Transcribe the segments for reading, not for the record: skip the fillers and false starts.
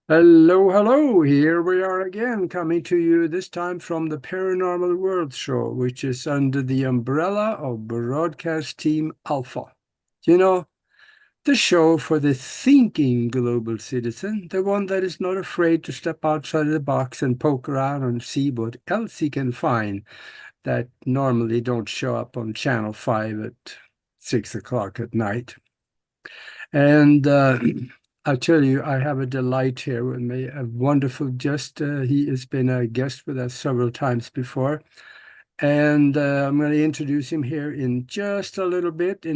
Hello, hello. Here we are again, coming to you this time from the Paranormal World Show, which is under the umbrella of Broadcast Team Alpha. You know, the show for the thinking global citizen, the one that is not afraid to step outside the box and poke around and see what else he can find that normally don't show up on Channel 5 at 6 o'clock at night. And I'll tell you, I have a delight here with me, a wonderful guest. He has been a guest with us several times before. And I'm going to introduce him here in just a little bit.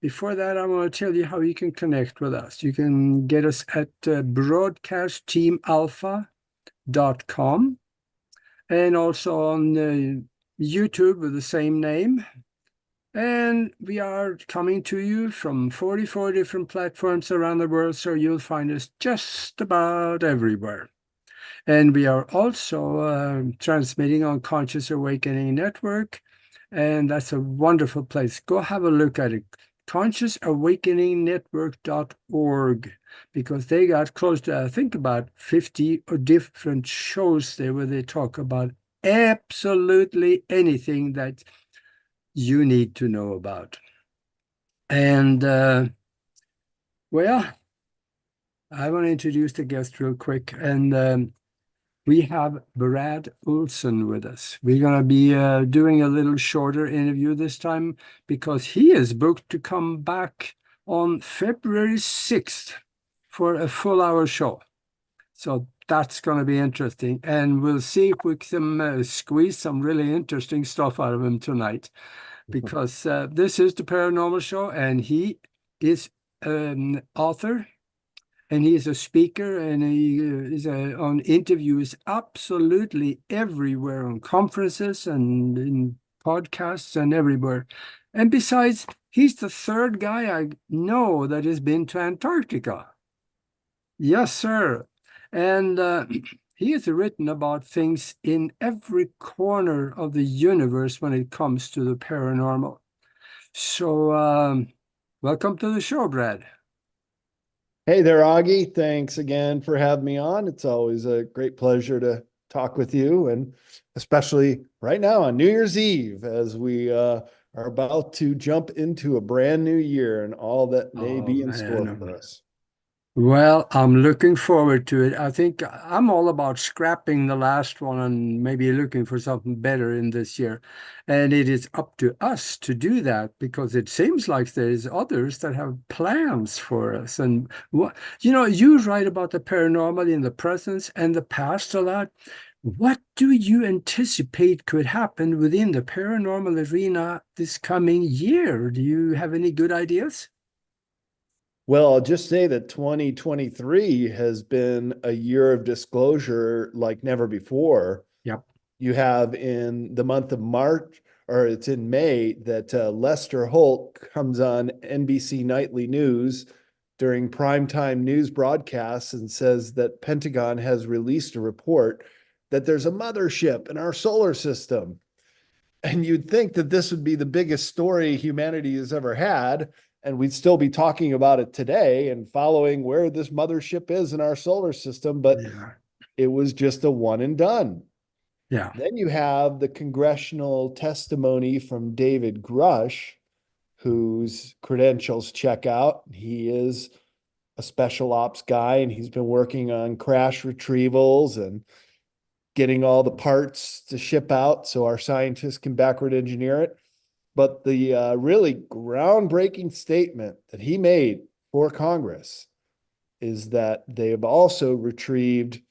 Before that, I want to tell you how you can connect with us. You can get us at broadcastteamalpha.com and also on YouTube with the same name. And we are coming to you from 44 different platforms around the world, so you'll find us just about everywhere. And we are also transmitting on Conscious Awakening Network, and that's a wonderful place. Go have a look at it, consciousawakeningnetwork.org, because they got close to, I think, about 50 different shows there where they talk about absolutely anything that you need to know about. And well, I want to introduce the guest real quick. And we have Brad Olsen with us. We're going to be doing a little shorter interview this time because he is booked to come back on February 6th for a full-hour show. So that's going to be interesting. And we'll see if we can squeeze some really interesting stuff out of him tonight, because this is the Paranormal Show, and he is an author, and he is a speaker, and he is on interviews absolutely everywhere, on conferences and in podcasts and everywhere. And besides, he's the third guy I know that has been to Antarctica. Yes, sir. And he has written about things in every corner of the universe when it comes to the paranormal. So, welcome to the show, Brad. Hey there, Augie. Thanks again for having me on. It's always a great pleasure to talk with you, and especially right now on New Year's Eve as we are about to jump into a brand new year and all that may Oh, be in store for man. us. Well, I'm looking forward to it. I think I'm all about scrapping the last one and maybe looking for something better in this year. And it is up to us to do that, because it seems like there's others that have plans for us. And what, you write about the paranormal in the present and the past a lot. What do you anticipate could happen within the paranormal arena this coming year? Do you have any good ideas? Well, I'll just say that 2023 has been a year of disclosure like never before. Yep. You have in the month of March, or it's in May, that Lester Holt comes on NBC Nightly News during primetime news broadcasts and says that Pentagon has released a report that there's a mothership in our solar system. And you'd think that this would be the biggest story humanity has ever had, and we'd still be talking about it today and following where this mothership is in our solar system, but Yeah. it was just a one and done. Yeah. Then you have the congressional testimony from David Grush, whose credentials check out. He is a special ops guy, and he's been working on crash retrievals and getting all the parts to ship out so our scientists can backward engineer it. But the really groundbreaking statement that he made for Congress is that they have also retrieved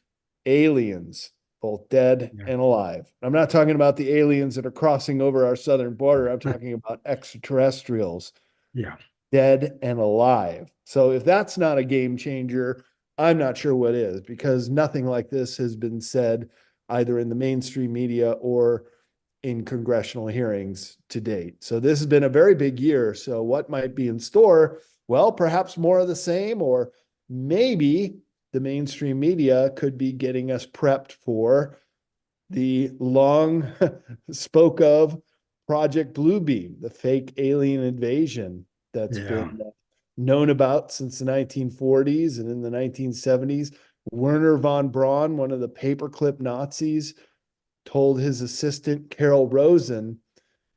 aliens, both dead Yeah. and alive. I'm not talking about the aliens that are crossing over our southern border. I'm talking about extraterrestrials, Yeah. dead and alive. So if that's not a game changer, I'm not sure what is, because nothing like this has been said either in the mainstream media or in congressional hearings to date. So this has been a very big year. So what might be in store? Well, perhaps more of the same, or maybe the mainstream media could be getting us prepped for the long spoke of Project Bluebeam, the fake alien invasion that's Yeah. been known about since the 1940s and in the 1970s. Werner von Braun, one of the paperclip Nazis, told his assistant Carol Rosen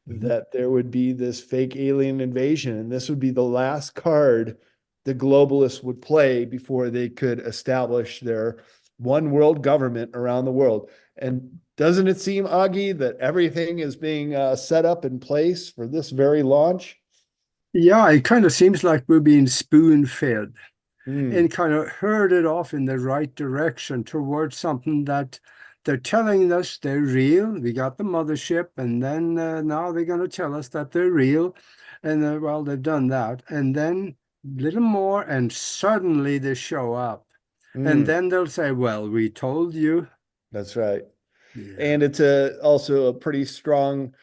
Mhm. that there would be this fake alien invasion, and this would be the last card the globalists would play before they could establish their one world government around the world. And doesn't it seem, Augie, that everything is being set up in place for this very launch? Yeah, it kind of seems like we're being spoon-fed Mm, and kind of herded off in the right direction towards something that they're telling us they're real. We got the mothership, and then now they're going to tell us that they're real. And well, they've done that. And then a little more, and suddenly they show up. And mm, then they'll say, well, we told you. that's right. Yeah, And it's also a pretty strong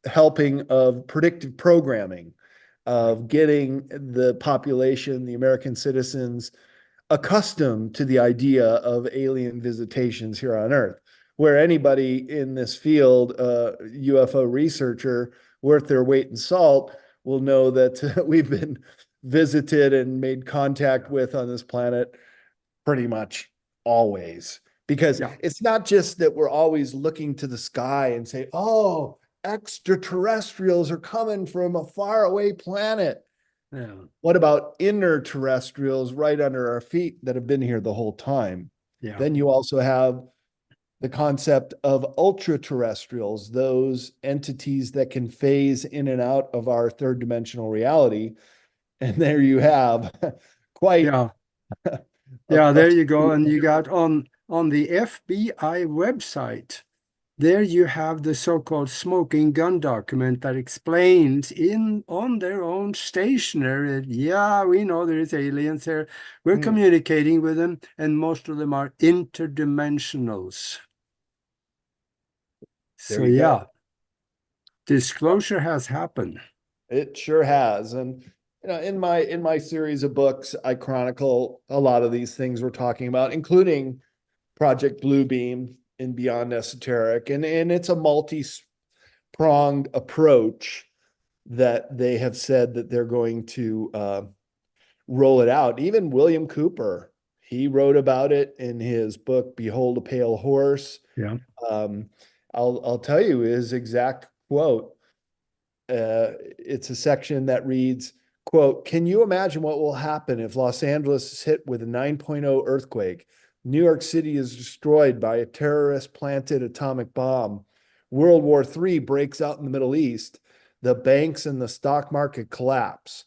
helping of predictive programming, yeah, of getting the population, the American citizens, accustomed to the idea of alien visitations here on Earth, where anybody in this field, UFO researcher worth their weight in salt, will know that we've been visited and made contact yeah, with on this planet pretty much always. Because yeah, it's not just that we're always looking to the sky and say, oh, extraterrestrials are coming from a faraway planet. yeah, What about inner terrestrials right under our feet that have been here the whole time? yeah, Then you also have the concept of ultra terrestrials, those entities that can phase in and out of our third dimensional reality. And there you have quite yeah. Yeah, a there you go. And you got on the FBI website. There you have the so-called smoking gun document that explains in on their own stationery, yeah, we know there is aliens there. We're Hmm, communicating with them, and most of them are interdimensionals. there So you go. yeah, disclosure has happened. It sure has. And in my series of books, I chronicle a lot of these things we're talking about, including Project Bluebeam and Beyond Esoteric. And it's a multi-pronged approach that they have said that they're going to roll it out. Even William Cooper, he wrote about it in his book Behold a Pale Horse. Yeah, Um, I'll tell you his exact quote. It's a section that reads, quote, can you imagine what will happen if Los Angeles is hit with a 9.0 earthquake? New York City is destroyed by a terrorist planted atomic bomb. World War III breaks out in the Middle East. The banks and the stock market collapse.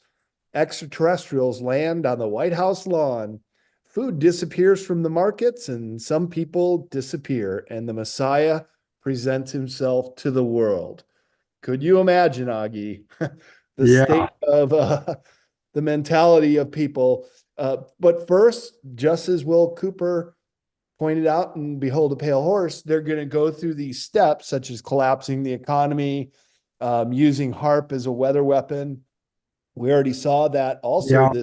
Extraterrestrials land on the White House lawn. Food disappears from the markets and some people disappear, and the Messiah presents himself to the world. Could you imagine, Augie, the yeah, state of the mentality of people? But first, just as Will Cooper pointed out in Behold a Pale Horse, they're going to go through these steps, such as collapsing the economy, using HARP as a weather weapon. We already saw that also yeah,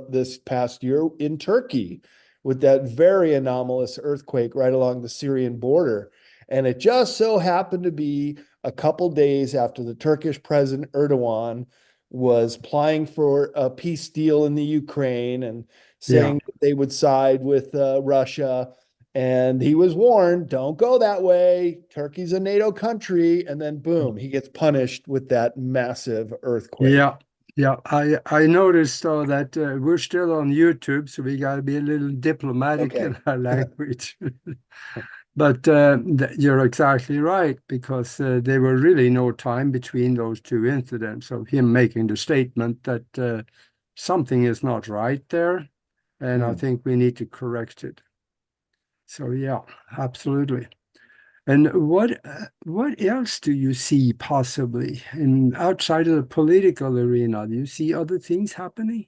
this past year in Turkey with that very anomalous earthquake right along the Syrian border. And it just so happened to be a couple days after the Turkish President Erdogan was applying for a peace deal in the Ukraine and yeah, saying they would side with Russia. And he was warned, don't go that way. Turkey's a NATO country. And then, boom, he gets punished with that massive earthquake. yeah. Yeah, I noticed though that we're still on YouTube, so we got to be a little diplomatic Okay. in our language. But you're exactly right, because there were really no time between those two incidents of him making the statement that something is not right there, and I Hmm. think we need to correct it. So yeah, absolutely. And what else do you see possibly in outside of the political arena? Do you see other things happening?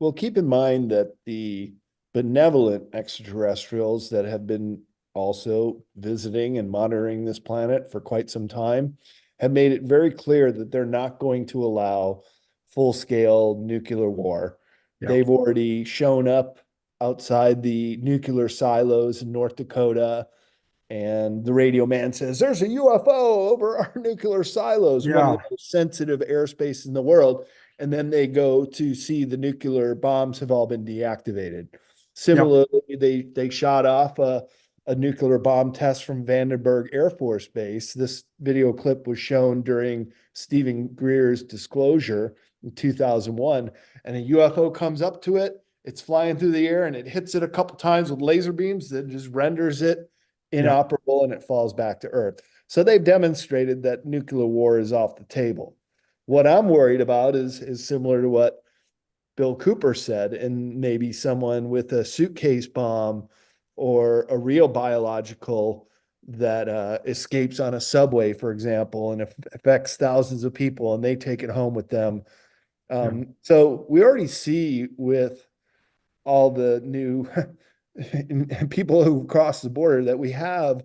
Well, keep in mind that the benevolent extraterrestrials that have been also visiting and monitoring this planet for quite some time have made it very clear that they're not going to allow full-scale nuclear war. Yeah, They've already shown up outside the nuclear silos in North Dakota, and the radio man says, there's a UFO over our nuclear silos, one of the yeah, most sensitive airspace in the world. And then they go to see the nuclear bombs have all been deactivated. Yeah. Similarly, they shot off a nuclear bomb test from Vandenberg Air Force Base. This video clip was shown during Stephen Greer's disclosure in 2001, and a UFO comes up to it. It's flying through the air and it hits it a couple times with laser beams that just renders it Yeah. inoperable and it falls back to Earth. So they've demonstrated that nuclear war is off the table. What I'm worried about is similar to what Bill Cooper said, and maybe someone with a suitcase bomb or a real biological that escapes on a subway, for example, and affects thousands of people, and they take it home with them. Yeah. So we already see with all the new people who cross the border that we have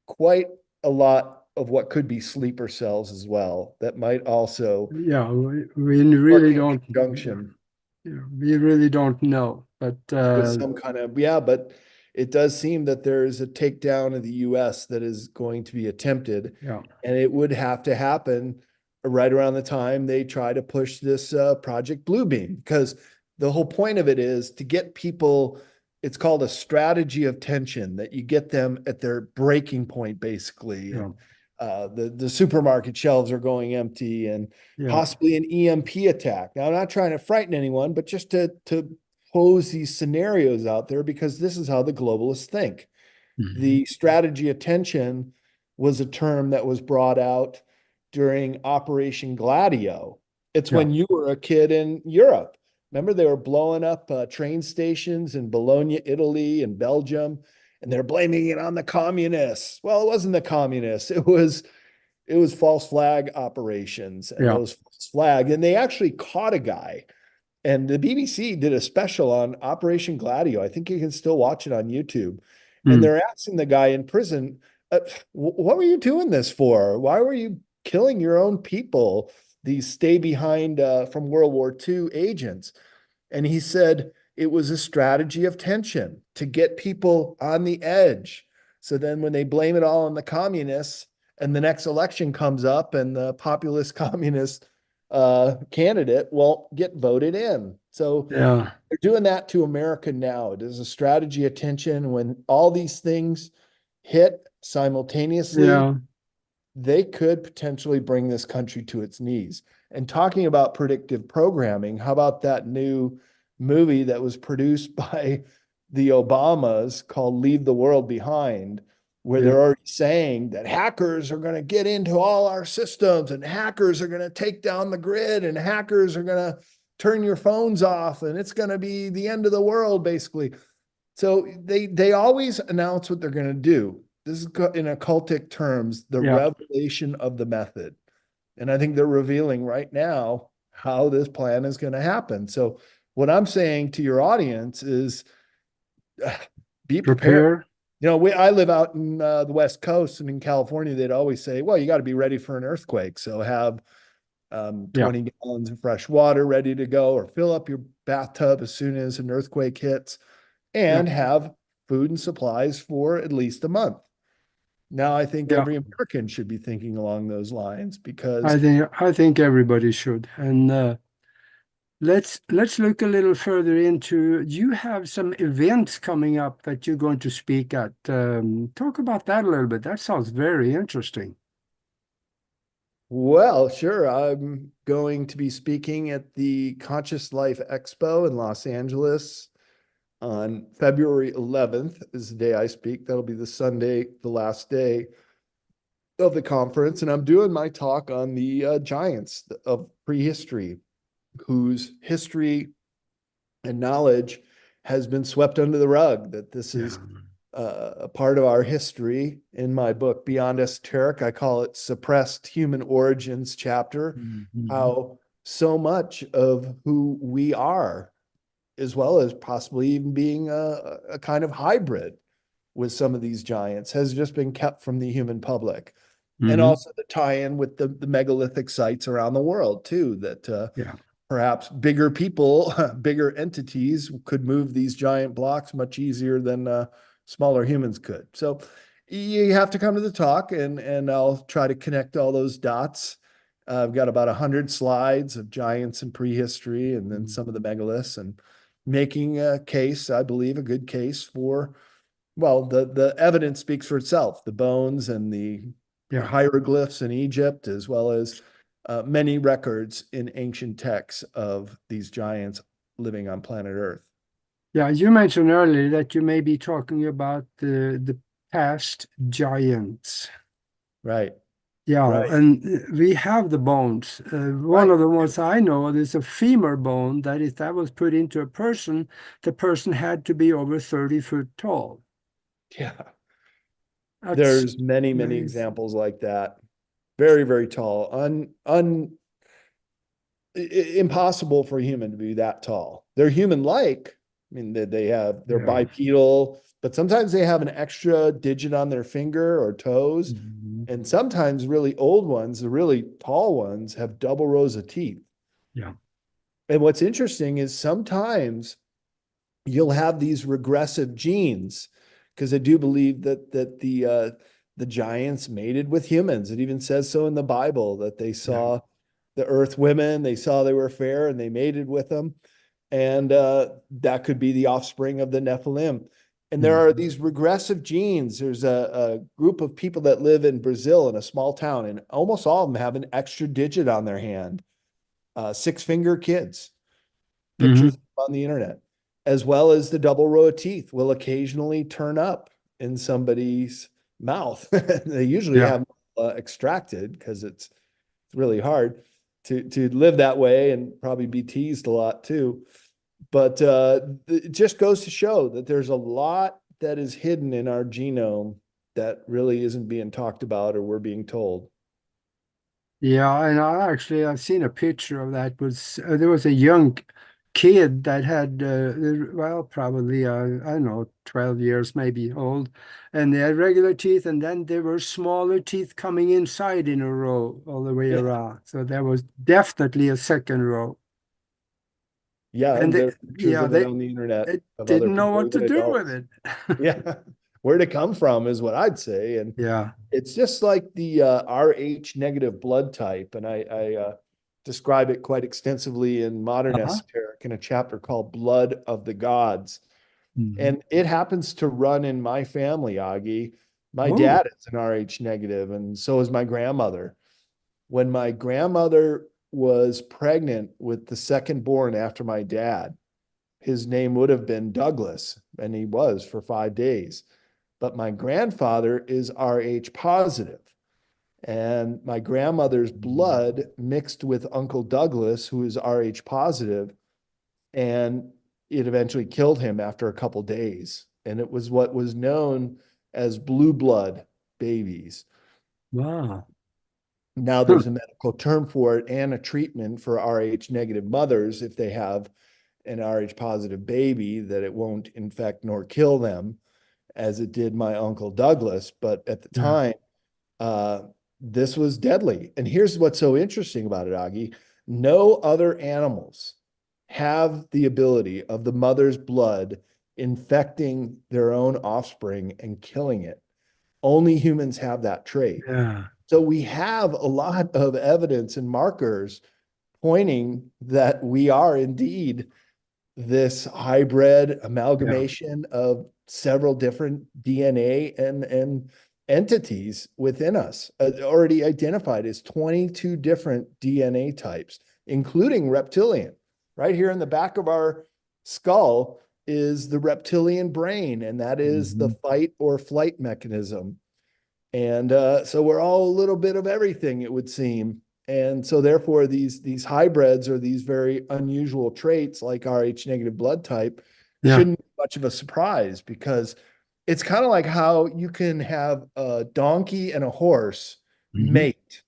quite a lot of what could be sleeper cells as well that might also Yeah. We work really in don't. conjunction Yeah, we really don't know. But with some kind of, yeah, but it does seem that there is a takedown of the US that is going to be attempted, yeah. and it would have to happen right around the time they try to push this Project Bluebeam, because the whole point of it is to get people, it's called a strategy of tension, that you get them at their breaking point, basically. Yeah. And the supermarket shelves are going empty, and Yeah. possibly an EMP attack. Now, I'm not trying to frighten anyone, but just to pose these scenarios out there, because this is how the globalists think. Mhm. The strategy of tension was a term that was brought out during Operation Gladio. It's Yeah. when you were a kid in Europe. Remember, they were blowing up train stations in Bologna, Italy, and Belgium, and they're blaming it on the communists. Well, it wasn't the communists. It was false flag operations, and Yeah. those false flag, and they actually caught a guy. And the BBC did a special on Operation Gladio. I think you can still watch it on YouTube. And Mm. they're asking the guy in prison, what were you doing this for? Why were you killing your own people? These stay behind from World War II agents. And he said it was a strategy of tension to get people on the edge. So then when they blame it all on the communists and the next election comes up and the populist communist candidate won't get voted in. So Yeah. they're doing that to America now. It is a strategy of tension. When all these things hit simultaneously, Yeah. they could potentially bring this country to its knees. And talking about predictive programming, how about that new movie that was produced by the Obamas called Leave the World Behind, where Yeah. they're already saying that hackers are going to get into all our systems and hackers are going to take down the grid and hackers are going to turn your phones off and it's going to be the end of the world, basically. So they always announce what they're going to do. This is in occultic terms, the Yeah. revelation of the method. And I think they're revealing right now how this plan is going to happen. So what I'm saying to your audience is be prepared. Prepare. I live out in the West Coast, and in California, they'd always say, well, you got to be ready for an earthquake. So have Yeah. 20 gallons of fresh water ready to go, or fill up your bathtub as soon as an earthquake hits, Yeah. and have food and supplies for at least a month. Now, I think Yeah. every American should be thinking along those lines, I because think I think everybody should. And let's look a little further into. You have some events coming up that you're going to speak at. Talk about that a little bit. That sounds very interesting. well, sure, I'm going to be speaking at the Conscious Life Expo in Los Angeles on February 11th is the day I speak. That'll be the Sunday, the last day of the conference. And I'm doing my talk on the giants of prehistory, whose history and knowledge has been swept under the rug, that this Yeah. is a part of our history. In my book, Beyond Esoteric, I call it Suppressed Human Origins chapter, Mhm. how so much of who we are, as well as possibly even being a kind of hybrid with some of these giants, has just been kept from the human public. And Mhm. also the tie-in with the megalithic sites around the world too, that Yeah. perhaps bigger people, bigger entities could move these giant blocks much easier than smaller humans could. So you have to come to the talk, and I'll try to connect all those dots. I've got about 100 slides of giants in prehistory, and then some of the megaliths, and making a case, I believe, a good case for, well, the evidence speaks for itself. The bones and the Yeah. hieroglyphs in Egypt, as well as many records in ancient texts of these giants living on planet Earth. Yeah, you mentioned earlier that you may be talking about the past giants. Right, Yeah, right, and we have the bones. One right. of the ones I know is a femur bone that if that was put into a person, the person had to be over 30 foot tall. Yeah. That's There's many, many amazing. examples like that. Very, very tall. Impossible for a human to be that tall. They're human-like. I mean, they're Yeah. bipedal, but sometimes they have an extra digit on their finger or toes. Mhm. And sometimes really old ones, the really tall ones, have double rows of teeth. Yeah. And what's interesting is sometimes you'll have these regressive genes, because I do believe that the giants mated with humans. It even says so in the Bible that they Yeah. saw the earth women, they saw they were fair, and they mated with them, and that could be the offspring of the Nephilim. And there are Mhm. these regressive genes. There's a group of people that live in Brazil in a small town, and almost all of them have an extra digit on their hand. Six-finger kids, pictures Mhm. on the internet, as well as the double row of teeth will occasionally turn up in somebody's mouth. They usually Yeah. have extracted because it's really hard to live that way and probably be teased a lot too. But it just goes to show that there's a lot that is hidden in our genome that really isn't being talked about or we're being told. Yeah, and I've seen a picture of that. Was there was a young kid that had well, probably I don't know, 12 years maybe old, and they had regular teeth, and then there were smaller teeth coming inside in a row all the way Yeah. around. So there was definitely a second row, Yeah, and and they, there are pictures yeah, of it they, on the internet they of other didn't know people, what to even do with adults. it. Yeah. Where'd it come from is what I'd say. And Yeah. it's just like the Rh negative blood type. And I describe it quite extensively in Modern Uh-huh. Esoteric in a chapter called Blood of the Gods. Mhm. And it happens to run in my family, Augie. My Oh. dad is an Rh negative, and so is my grandmother. When my grandmother was pregnant with the second born after my dad, his name would have been Douglas, and he was for 5 days. But my grandfather is Rh positive, and my grandmother's blood mixed with Uncle Douglas, who is Rh positive, and it eventually killed him after a couple days. And it was what was known as blue blood babies. Wow. Now Huh. there's a medical term for it and a treatment for Rh negative mothers if they have an Rh positive baby, that it won't infect nor kill them as it did my Uncle Douglas. But at the Yeah. time, uh, this was deadly. And here's what's so interesting about it, Augie. No other animals have the ability of the mother's blood infecting their own offspring and killing it. Only humans have that trait. Yeah. So we have a lot of evidence and markers pointing that we are indeed this hybrid Yeah. amalgamation of several different DNA and entities within us, already identified as 22 different DNA types, including reptilian. Right here in the back of our skull is the reptilian brain, and that is the Mhm. fight or flight mechanism. And so we're all a little bit of everything, it would seem. And so therefore these hybrids or these very unusual traits like Rh negative blood type Yeah. shouldn't be much of a surprise, because it's kind of like how you can have a donkey and a horse Mhm. mate,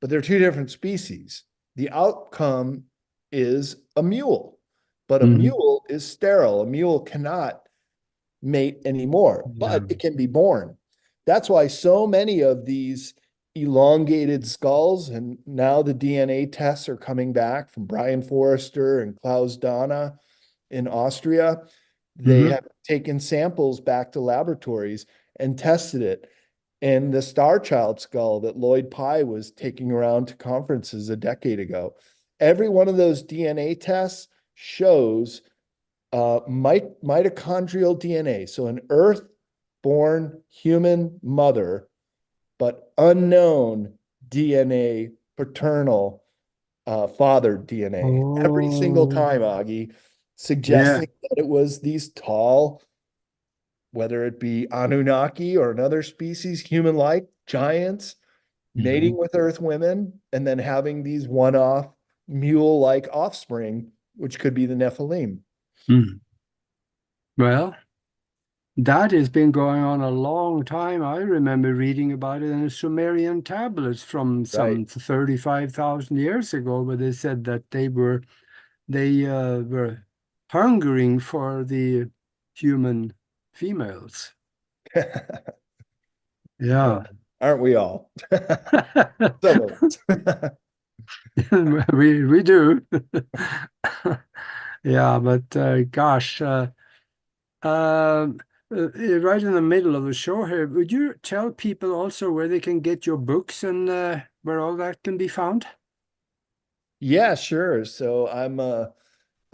but they're two different species. The outcome is a mule, but a Mhm. mule is sterile. A mule cannot mate anymore, Yeah. but it can be born. That's why so many of these elongated skulls, and now the DNA tests are coming back from Brian Forrester and Klaus Dana in Austria. They Mhm. have taken samples back to laboratories and tested it. And the Star Child skull that Lloyd Pye was taking around to conferences a decade ago, every one of those DNA tests shows Mitochondrial DNA. So an Earth-born human mother, but unknown DNA, paternal father DNA. Every single Oh, time, Augie, yeah. suggesting that it was these tall, whether it be Anunnaki or another species, human-like giants, mating Mhm. with Earth women, and then having these one-off mule-like offspring, which could be the Nephilim. Mm. Well, that has been going on a long time. I remember reading about it in the Sumerian tablets from Right. some 35,000 years ago, where they said that they were hungering for the human females. Yeah. Yeah. Aren't we all? Some of us. We do. Yeah, but gosh, um, right in the middle of the show here, would you tell people also where they can get your books and where all that can be found? Yeah, sure. So I'm a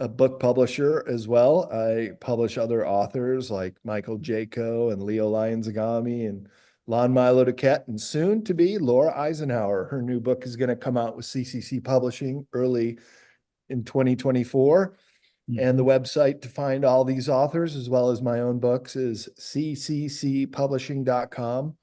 book publisher as well. I publish other authors like Michael Jaco and Leo Lyons-Agami and Lon Milo DuQuette, and soon to be Laura Eisenhower. Her new book is going to come out with CCC Publishing early in 2024. And the Mhm. website to find all these authors, as well as my own books, is cccpublishing.com.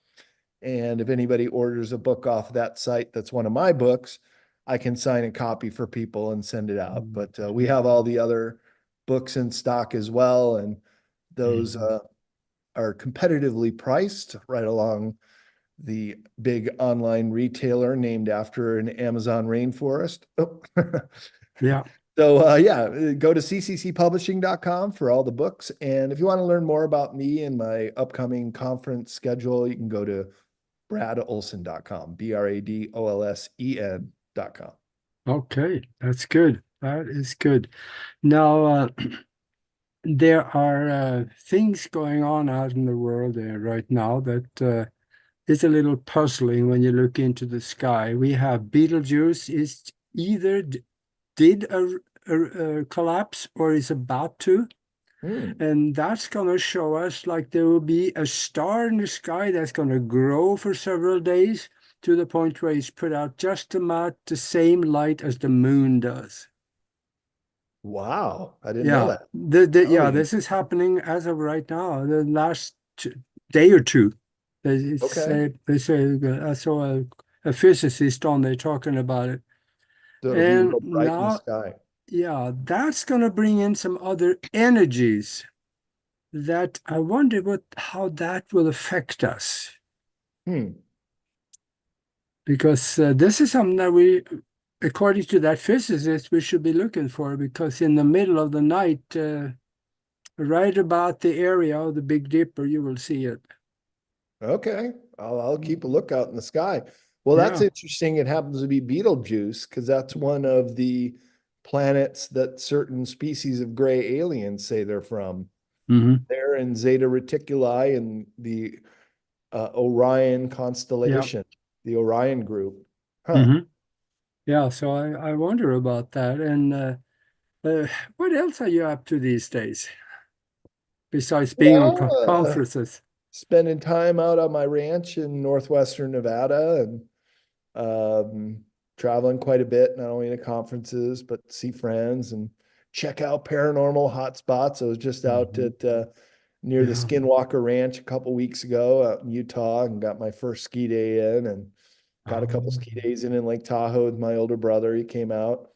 And if anybody orders a book off that site that's one of my books, I can sign a copy for people and send it out. But we have all the other books in stock as well. And those Mhm. are competitively priced right along the big online retailer named after an Amazon rainforest. Oh. Yeah. So yeah, go to cccpublishing.com for all the books. And if you want to learn more about me and my upcoming conference schedule, you can go to bradolsen.com, bradolsen.com. Okay, that's good. That is good. Now, there are things going on out in the world right now that is a little puzzling when you look into the sky. We have Betelgeuse is either did a collapse or is about to, Hmm. and that's going to show us like there will be a star in the sky that's going to grow for several days to the point where it's put out just about the same light as the moon does. Wow. I didn't know Yeah, that. Oh, yeah, this is happening as of right now. The last day or two, okay. they say I saw a physicist on there talking about it, So it'll be and real bright in the now, sky. yeah, that's going to bring in some other energies that I wonder what how that will affect us, Hmm. because this is something that we, according to that physicist, we should be looking for, because in the middle of the night. Right about the area of the Big Dipper, you will see it. Okay. I'll keep a lookout in the sky. Well, that's Yeah. interesting. It happens to be Betelgeuse because that's one of the planets that certain species of gray aliens say they're from. Hmm. They're in Zeta Reticuli in the Orion Yeah. constellation, the Orion group. Huh. Hmm. Yeah. So I wonder about that. And uh, what else are you up to these days besides being on Well, conferences? spending time out on my ranch in northwestern Nevada and um, traveling quite a bit, not only to conferences, but see friends and check out paranormal hotspots. I was just out Hmm. at near the Yeah. Skinwalker Ranch a couple weeks ago out in Utah and got my first ski day in and got a couple Oh. ski days in Lake Tahoe with my older brother. He came out.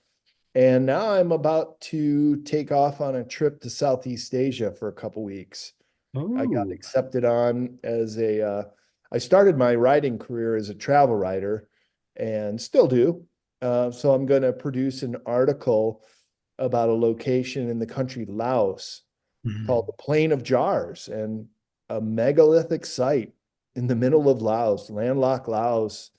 And now I'm about to take off on a trip to Southeast Asia for a couple weeks. I got Oh. accepted on as I started my writing career as a travel writer and still do. So I'm going to produce an article about a location in the country Laos called Mhm. the Plain of Jars and a megalithic site in the middle of Laos, landlocked Laos,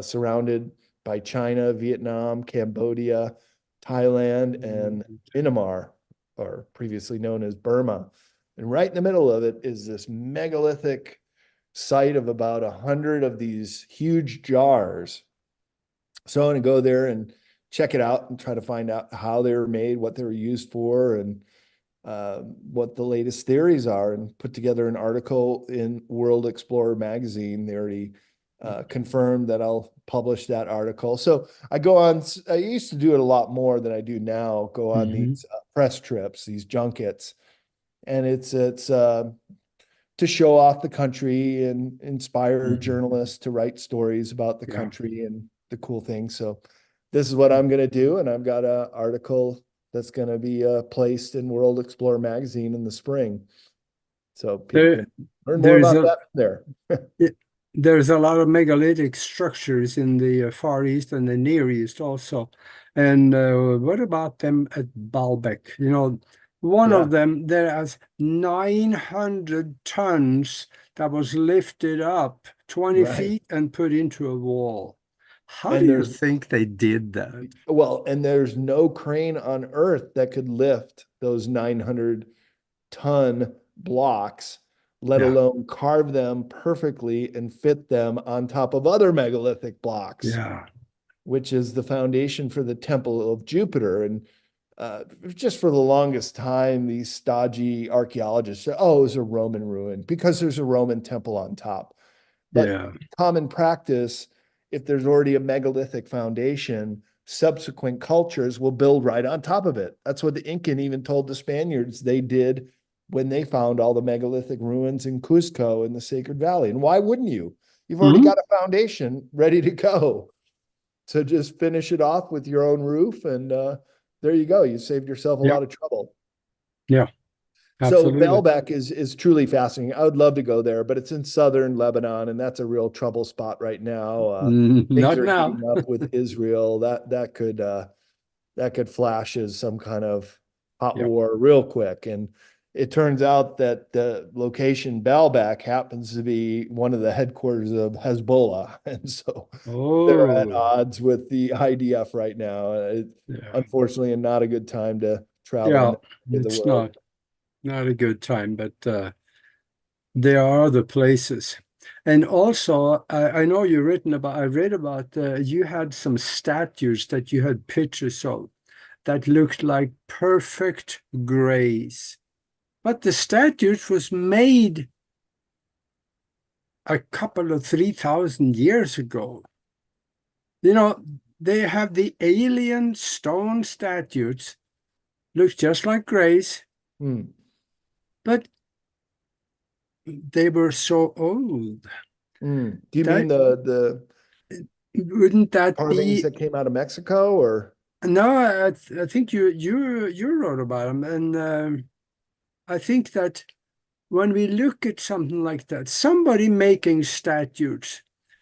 surrounded by China, Vietnam, Cambodia, Thailand, and Myanmar, or previously known as Burma. And right in the middle of it is this megalithic site of about 100 of these huge jars. So I'm going to go there and check it out and try to find out how they were made, what they were used for, and what the latest theories are and put together an article in World Explorer magazine. They already confirmed that I'll publish that article. So I go on, I used to do it a lot more than I do now, go on Hmm. these press trips, these junkets. And it's to show off the country and inspire Hmm. journalists to write stories about the Yeah. country and the cool things. So this is what I'm going to do. And I've got an article that's going to be placed in World Explorer magazine in the spring. So people There, can learn more there's about a that there. it- there's a lot of megalithic structures in the Far East and the Near East also. And what about them at Baalbek? One Yeah, of them, there has 900 tons that was lifted up 20 right. feet and put into a wall. How do And you there's, think they did that? well, and there's no crane on earth that could lift those 900-ton blocks, let Yeah, alone carve them perfectly and fit them on top of other megalithic blocks, yeah, which is the foundation for the Temple of Jupiter. And just for the longest time, these stodgy archaeologists said, oh, it was a Roman ruin because there's a Roman temple on top. But yeah. common practice, if there's already a megalithic foundation, subsequent cultures will build right on top of it. That's what the Incan even told the Spaniards they did when they found all the megalithic ruins in Cusco in the Sacred Valley. And why wouldn't you? You've already Mhm. got a foundation ready to go. So just finish it off with your own roof, and there you go. You saved yourself a Yeah, lot of trouble. yeah, So absolutely. Baalbek is truly fascinating. I would love to go there, but it's in southern Lebanon, and that's a real trouble spot right now. Things Not are now. heating up with Israel. That could flash as some kind of hot Yeah. war real quick. And it turns out that the location Baalbek happens to be one of the headquarters of Hezbollah, and so they're at Oh, odds with the IDF right now. yeah. Unfortunately, not a good time to travel in Yeah, that area of the it's world. not a good time, but there are other places. And also, I know you've written about, I read about, you had some statues that you had pictures of that looked like perfect grays. But the statues was made a couple of 3,000 years ago. You know, they have the alien stone statues, look just like grays, Hmm. but they were so old. Do you mean That the wouldn't that carvings be? that came out of Mexico or? No, I think you wrote about them, and I think that when we look at something like that, somebody making statues,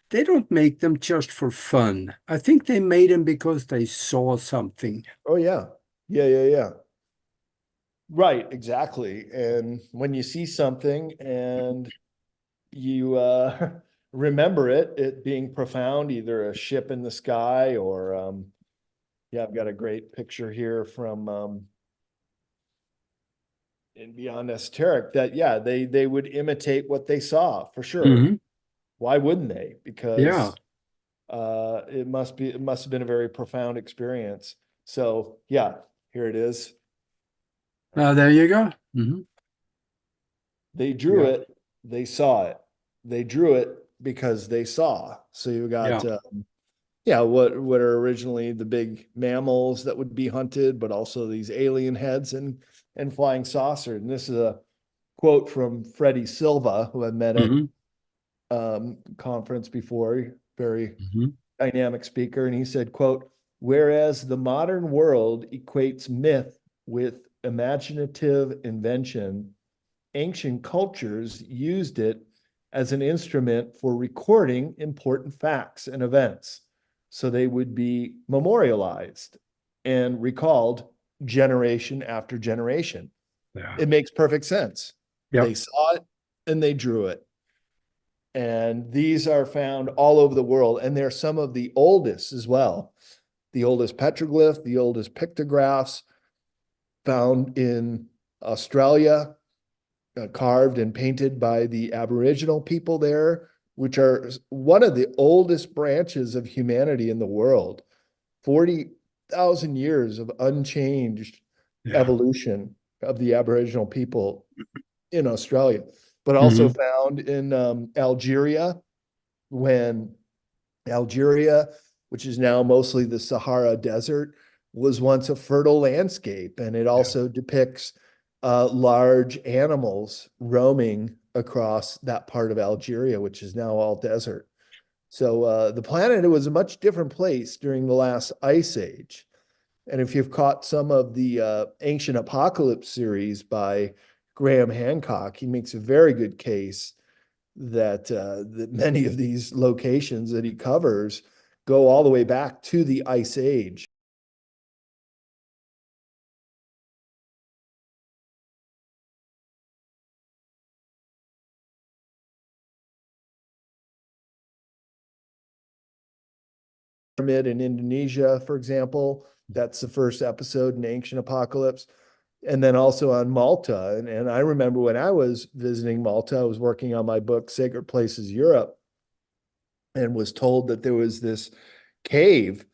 they don't make them just for fun. I think they made them because they saw something. Oh yeah. Yeah, yeah, yeah. Right, exactly. And when you see something and you remember it being profound, either a ship in the sky or yeah, I've got a great picture here from in Beyond Esoteric that yeah, they would imitate what they saw for sure. Hmm. Why wouldn't they? Yeah. Because it must have been a very profound experience. So yeah, here it is. There you go. Hmm. They drew Yeah. it, they saw it. They drew it because they saw. So you got Yeah. yeah, what are originally the big mammals that would be hunted, but also these alien heads and flying saucer. And this is a quote from Freddie Silva, who I met at Hmm. conference before, very Hmm. dynamic speaker, and he said, quote, whereas the modern world equates myth with imaginative invention, ancient cultures used it as an instrument for recording important facts and events. So they would be memorialized and recalled generation after generation. Yeah. It makes perfect sense. Yeah. They saw it and they drew it. And these are found all over the world. And they're some of the oldest as well. The oldest petroglyph, the oldest pictographs found in Australia, carved and painted by the Aboriginal people there, which are one of the oldest branches of humanity in the world. 40,000 years of unchanged Yeah. evolution. of the Aboriginal people in Australia, but also Hmm. found in Algeria, when Algeria, which is now mostly the Sahara Desert, was once a fertile landscape. And it Yeah. also depicts large animals roaming across that part of Algeria, which is now all desert. So the planet was a much different place during the last ice age. And if you've caught some of the Ancient Apocalypse series by Graham Hancock, he makes a very good case that many of these locations that he covers go all the way back to the Ice Age. Pyramid in Indonesia, for example, that's the first episode in Ancient Apocalypse. And then also on Malta. And I remember when I was visiting Malta, I was working on my book, Sacred Places Europe, and was told that there was this cave,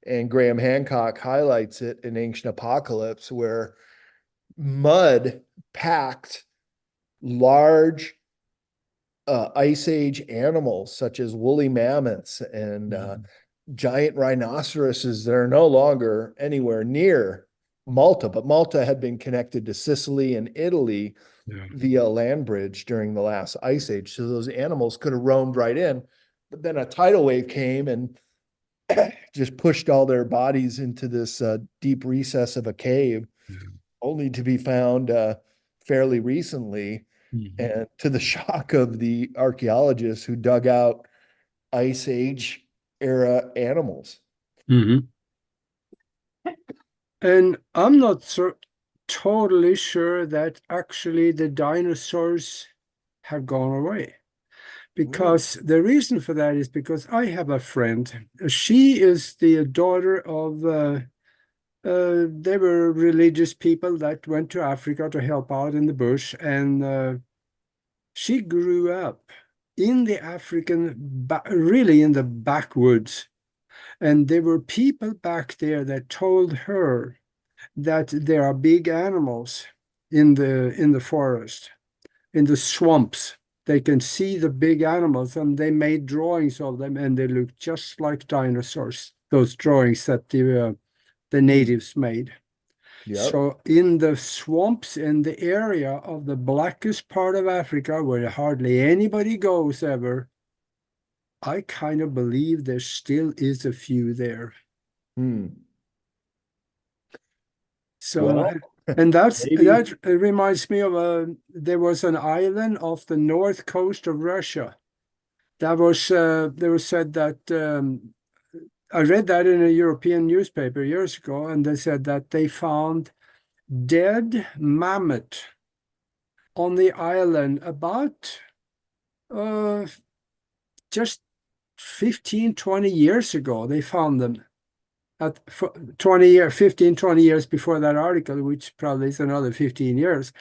and Graham Hancock highlights it in Ancient Apocalypse, where mud packed large ice age animals such as woolly mammoths and Mhm. giant rhinoceroses that are no longer anywhere near Malta, but Malta had been connected to Sicily and Italy Yeah. via land bridge during the last ice age. So those animals could have roamed right in. But then a tidal wave came and just pushed all their bodies into this deep recess of a cave, Yeah. only to be found fairly recently. Mhm. And to the shock of the archaeologists who dug out Ice Age era animals. Mhm. And I'm not so totally sure that actually the dinosaurs have gone away. Mm, Because the reason for that is because I have a friend. She is the daughter of, they were religious people that went to Africa to help out in the bush. And she grew up in the really in the backwoods. And there were people back there that told her that there are big animals in the forest, in the swamps. They can see the big animals, and they made drawings of them, and they look just like dinosaurs. Those drawings that the mm, natives made. yep. So in the swamps in the area of the blackest part of Africa, where hardly anybody goes ever, I kind of believe there still is a few there. Mm. So, Well, and maybe that reminds me of there was an island off the north coast of Russia. That was there was said that I read that in a European newspaper years ago, and they said that they found dead mammoth on the island about uh, just 15, 20 years ago. They found them at 20 years, 15, 20 years before that article, which probably is another 15 years.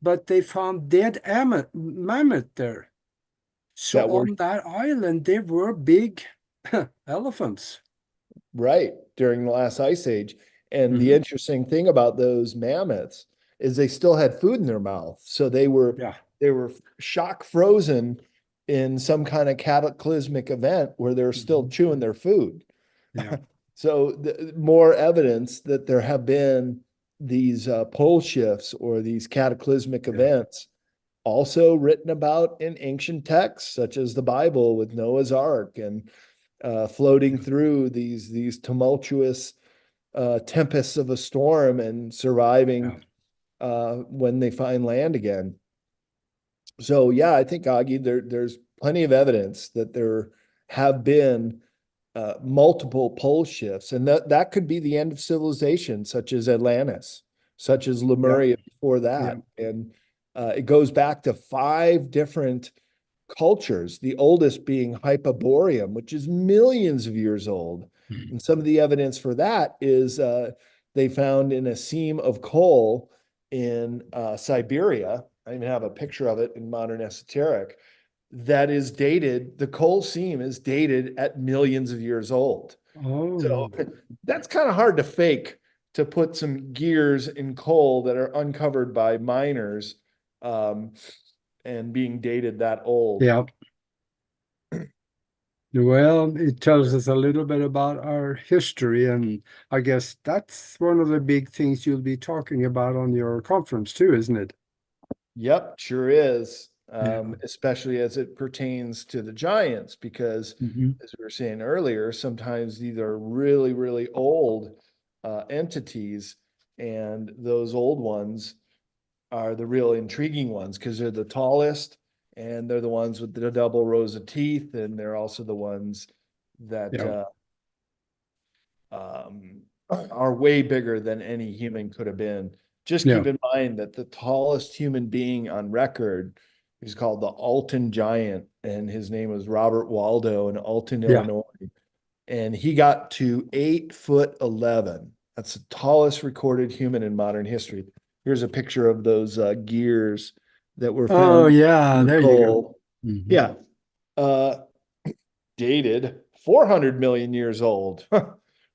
But they found dead mammoth there. So that were on that island, there were big elephants. right during the last ice age. And the Hmm. interesting thing about those mammoths is they still had food in their mouth. So Yeah, they were shock frozen in some kind of cataclysmic event where they're still hmm, chewing their food. yeah, So more evidence that there have been these pole shifts or these cataclysmic yeah, events also written about in ancient texts such as the Bible with Noah's Ark and floating yeah, through these tumultuous tempests of a storm and surviving yeah. when they find land again. So yeah, I think Augie, there's plenty of evidence that there have been multiple pole shifts, and that could be the end of civilization, such as Atlantis, such as Yeah. Lemuria before Yeah. that, and it goes back to five different cultures. The oldest being Hyperborean, which is millions of years old, Mhm. and some of the evidence for that is they found in a seam of coal in Siberia. I even have a picture of it in Modern Esoteric that is dated, the coal seam is dated at millions of years old. So Oh, that's kind of hard to fake to put some gears in coal that are uncovered by miners, um, and being dated that old. Yeah. Well, it tells us a little bit about our history, and I guess that's one of the big things you'll be talking about on your conference too, isn't it? Yep, sure is. Yeah. Especially as it pertains to the giants, because Hmm. as we were saying earlier, sometimes these are really, really old entities, and those old ones are the real intriguing ones because they're the tallest and they're the ones with the double rows of teeth, and they're also the ones that Yeah. um, are way bigger than any human could have been. Just Yeah. keep in mind that the tallest human being on record is called the Alton Giant, and his name was Robert Waldo in Alton, Yeah. Illinois. And he got to 8'11". That's the tallest recorded human in modern history. Here's a picture of those gears that were Oh, found yeah. in the There you go. coal. Hmm. Yeah. Uh, Dated 400 million years old.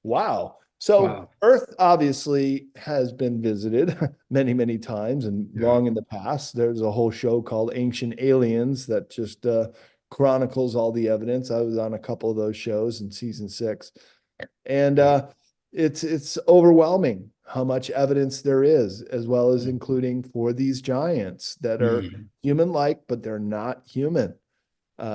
Wow. So Wow. Earth obviously has been visited many, many times and Yeah. long in the past. There's a whole show called Ancient Aliens that just chronicles all the evidence. I was on a couple of those shows in season 6. And Yeah. it's overwhelming how much evidence there is, as well as including for these giants that are Mhm. human-like, but they're not human.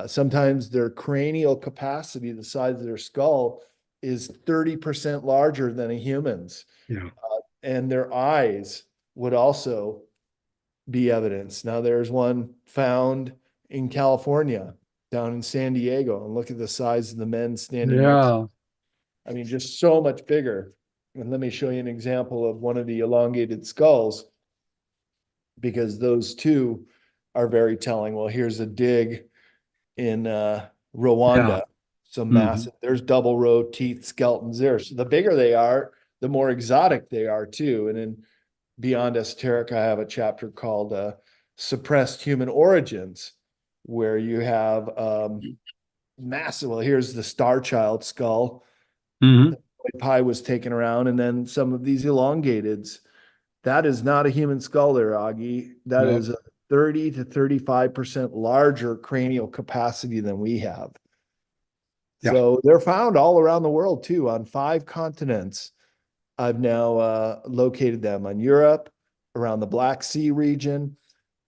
Sometimes their cranial capacity, the size of their skull, is 30% larger than a human's. Yeah. And their eyes would also be evidence. Now, there's one found in California, down in San Diego, and look at the size of the men standing next. Yeah. I mean, just so much bigger. And let me show you an example of one of the elongated skulls, because those two are very telling. Well, here's a dig in Yeah. Rwanda. So Hmm. massive. There's double row teeth skeletons there. So the bigger they are, the more exotic they are too. And in Beyond Esoteric, I have a chapter called Suppressed Human Origins, where you have massive. Well, here's the Star Child skull. Hmm. Pie was taken around, and then some of these elongateds. That is not a human skull there, Augie. That No. is a 30 to 35% larger cranial capacity than we have. Yeah. So they're found all around the world too, on 5 continents. I've now located them on Europe, around the Black Sea region,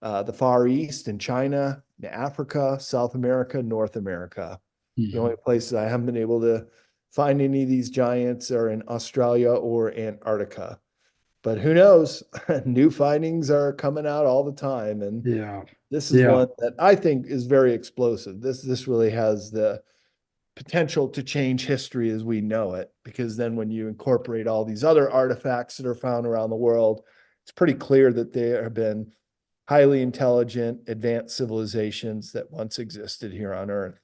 the Far East, in China, in Africa, South America, North America. The Hmm. only places I haven't been able to find any of these giants are in Australia or Antarctica. But who knows? New findings are coming out all the time, and Yeah. this is Yeah. one that I think is very explosive. This really has the potential to change history as we know it, because then when you incorporate all these other artifacts that are found around the world, it's pretty clear that there have been highly intelligent, advanced civilizations that once existed here on Earth.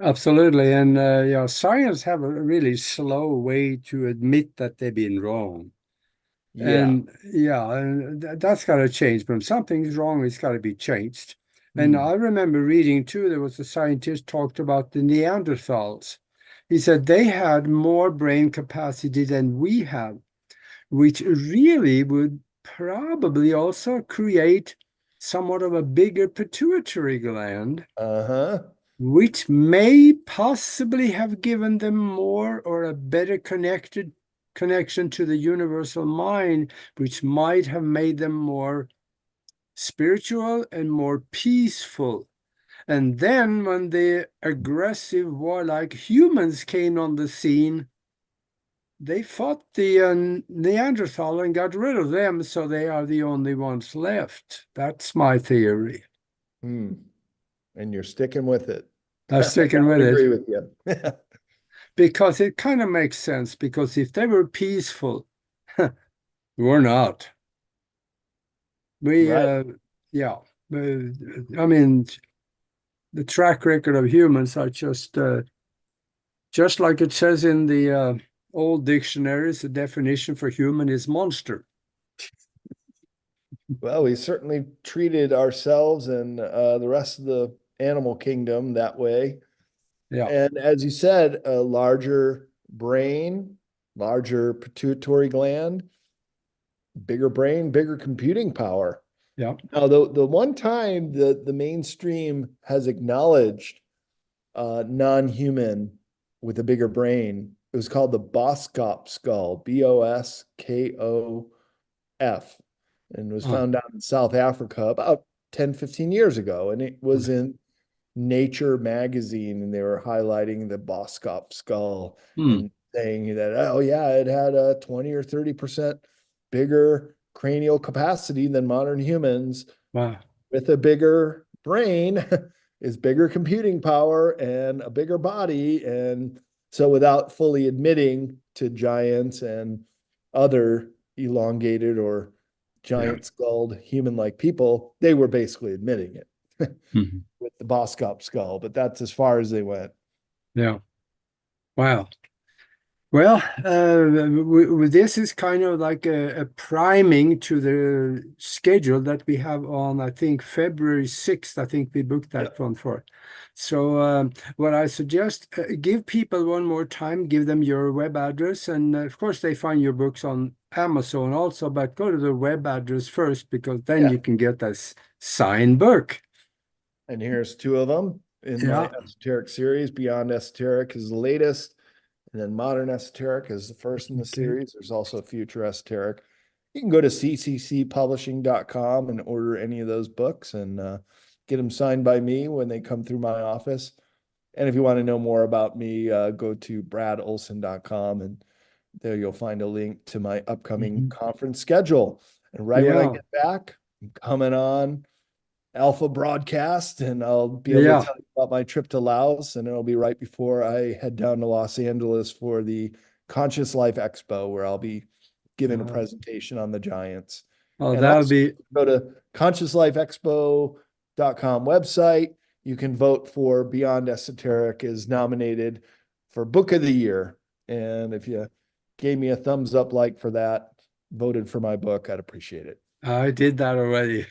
Absolutely. And yeah, science have a really slow way to admit that they've been wrong. Yeah. And yeah, and that's got to change. When something's wrong, it's got to be changed. And Mm. I remember reading too, there was a scientist talked about the Neanderthals. He said they had more brain capacity than we have, which really would probably also create somewhat of a bigger pituitary gland, Uh-huh. which may possibly have given them more or a better connected connection to the universal mind, which might have made them more spiritual and more peaceful. And then when the aggressive, warlike humans came on the scene, they fought the Neanderthal and got rid of them, so they are the only ones left. That's my theory. Mm. And you're sticking with it. I'm I sticking with gotta agree it with you. because it kind of makes sense. Because if they were peaceful, we're not. We, Right. yeah. I mean, the track record of humans are just like it says in the old dictionaries, the definition for human is monster. Well, we certainly treated ourselves and the rest of the animal kingdom that way. Yeah. And as you said, a larger brain, larger pituitary gland, bigger brain, bigger computing power. Yeah. Now, the one time the mainstream has acknowledged non-human with a bigger brain, it was called the Boskop skull, Boskof, and was Oh, found out in South Africa about 10, 15 years ago. And it was in Nature magazine, and they were highlighting the Boskop skull hmm. and saying that, oh yeah, it had a 20 or 30% bigger cranial capacity than modern humans Wow. with a bigger brain is bigger computing power and a bigger body. And so without fully admitting to giants and other elongated or Yeah. giant skulled human like people, they were basically admitting it Mhm. with the Boskop skull, but that's as far as they went. Yeah. Wow. Well, this is kind of like a priming to the schedule that we have on, I think, February 6th. I think we booked that Yep. one for. So, what I suggest, give people one more time, give them your web address. And of course, they find your books on Amazon also, but go to the web address first because then Yeah. you can get this signed book. And here's two of them in my Yeah. esoteric series. Beyond Esoteric is the latest. And then Modern Esoteric is the first in the Okay. series. There's also Future Esoteric. You can go to cccpublishing.com and order any of those books and get them signed by me when they come through my office. And if you want to know more about me, go to bradolsen.com and there you'll find a link to my upcoming Mhm. conference schedule. And right when I Yeah. get back, I'm coming on Alpha broadcast, and I'll be able to Yeah. tell you about my trip to Laos, and it'll be right before I head down to Los Angeles for the Conscious Life Expo, where I'll be giving a Uh, presentation on the giants. oh, And that'll also be go to consciouslifeexpo.com website. You can vote for Beyond Esoteric is nominated for Book of the Year. And if you gave me a thumbs up like for that, voted for my book, I'd appreciate it. I did that already.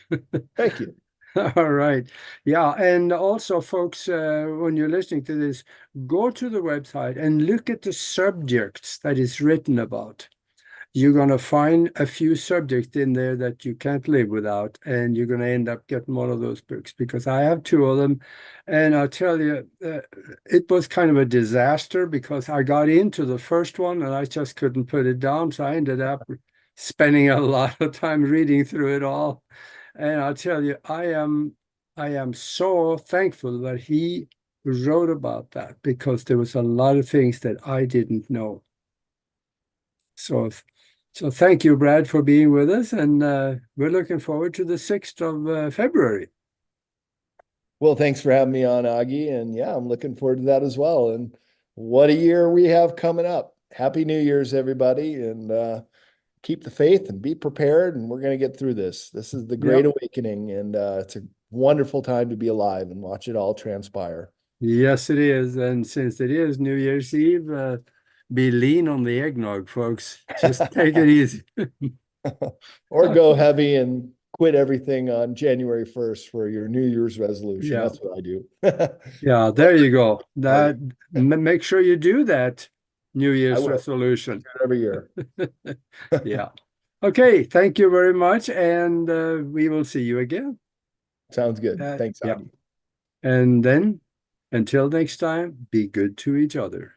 Thank you. All right. Yeah. And also, folks, when you're listening to this, go to the website and look at the subjects that is written about. You're going to find a few subjects in there that you can't live without, and you're going to end up getting one of those books because I have two of them. And I'll tell you, it was kind of a disaster because I got into the first one and I just couldn't put it down. So I ended up spending a lot of time reading through it all. And I'll tell you, I am so thankful that he wrote about that because there was a lot of things that I didn't know. So, so thank you, Brad, for being with us, and we're looking forward to the 6th of February. Well, thanks for having me on, Augie. And yeah, I'm looking forward to that as well. And what a year we have coming up. Happy New Year's, everybody. And keep the faith and be prepared. And we're going to get through this. This is the Great Yep. Awakening. And it's a wonderful time to be alive and watch it all transpire. Yes, it is. And since it is New Year's Eve, be lean on the eggnog, folks. Just take it easy. Or go heavy and quit everything on January 1st for your New Year's resolution. Yeah. That's what I do. Yeah, Well, there you go. Augie, Make sure you do that New I Year's will. resolution. Do it every year. Yeah. Okay. Thank you very much. And we will see you again. Sounds good. Thanks, Yeah. Augie. And then until next time, be good to each other.